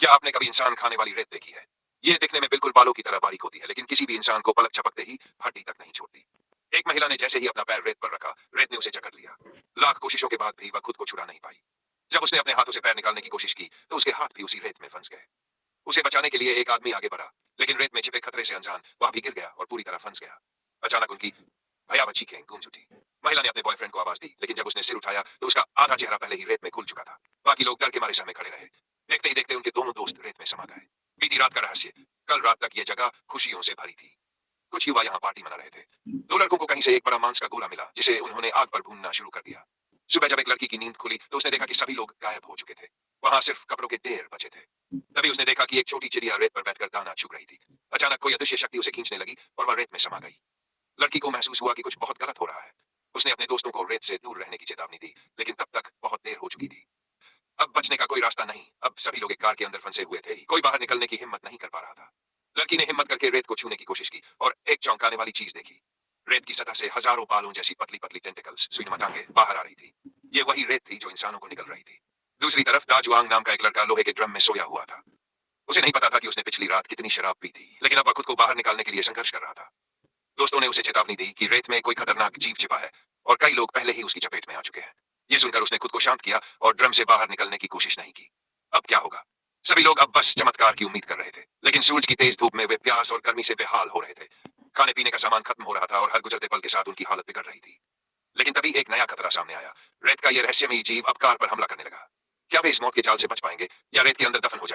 क्या आपने कभी इंसान खाने वाली रेत देखी है? ये दिखने में बिल्कुल बालों की तरह बारीक होती है, लेकिन किसी भी इंसान को पलक झपकते ही हड्डी तक नहीं छोड़ती। एक महिला ने जैसे ही अपना पैर रेत पर रखा, रेत ने उसे जकड़ लिया। लाख कोशिशों के बाद भी वह खुद को छुड़ा नहीं पाई। जब उसने अपने हाथों से पैर निकालने की कोशिश की, तो उसके हाथ भी उसी रेत में फंस गए। उसे बचाने के लिए एक आदमी आगे बढ़ा, लेकिन रेत में छिपे खतरे से अनजान वह भी गिर गया और पूरी तरह फंस गया। अचानक उनकी भयावह चीखें गूंज उठी। महिला ने अपने बॉयफ्रेंड को आवाज दी, लेकिन जब उसने सिर उठाया तो उसका आधा चेहरा पहले ही रेत में घुल चुका था। बाकी लोग डर के मारे सहमे खड़े रहे। देखते ही देखते उनके दोनों दोस्त रेत में समा गए। बीती रात का रहस्य। कल रात तक ये जगह खुशियों से भरी थी। कुछ युवा यहाँ पार्टी मना रहे थे। दो लड़कों को कहीं से एक बड़ा मांस का गोला मिला, जिसे उन्होंने आग पर भूनना शुरू कर दिया। सुबह जब एक लड़की की नींद खुली तो उसने देखा कि सभी लोग गायब हो चुके थे। वहां सिर्फ कपड़ों के ढेर बचे थे। तभी उसने देखा कि एक छोटी चिड़िया रेत पर बैठकर दाना चुग रही थी। अचानक कोई अदृश्य शक्ति उसे खींचने लगी और वह रेत में समा गई। लड़की को महसूस हुआ कि कुछ बहुत गलत हो रहा है। उसने अपने दोस्तों को रेत से दूर रहने की चेतावनी दी, लेकिन तब तक बहुत देर हो चुकी थी। अब बचने का कोई रास्ता नहीं। अब सभी लोग एक कार के अंदर फंसे हुए थे। कोई बाहर निकलने की हिम्मत नहीं कर पा रहा था। लड़की ने हिम्मत करके रेत को छूने की कोशिश की और एक चौंकाने वाली चीज देखी। रेत की सतह से हजारों बालों जैसी पतली पतली टेंटिकल्स सुई टांगे बाहर आ रही थी। ये वही रेत थी जो इंसानों को निकल रही थी। दूसरी तरफ दाजुआंग नाम का एक लड़का लोहे के ड्रम में सोया हुआ था। उसे नहीं पता था कि उसने पिछली रात कितनी शराब पी थी, लेकिन अब वह खुद को बाहर निकालने के लिए संघर्ष कर रहा था। दोस्तों ने उसे चेतावनी दी कि रेत में कोई खतरनाक जीव छिपा है और कई लोग पहले ही उसकी चपेट में आ चुके हैं। ये सुनकर उसने खुद को शांत किया और ड्रम से बाहर निकलने की कोशिश नहीं की। अब क्या होगा? सभी लोग अब बस चमत्कार की उम्मीद कर रहे थे, लेकिन सूरज की तेज धूप में वे प्यास और गर्मी से बेहाल हो रहे थे। खाने पीने का सामान खत्म हो रहा था और हर गुजरते पल के साथ उनकी हालत बिगड़ रही थी। लेकिन तभी एक नया खतरा सामने आया। रेत का यह रहस्यमयी जीव अब कार पर हमला करने लगा। क्या वे इस मौत के जाल से बच पाएंगे या रेत के अंदर दफन हो जाएंगे?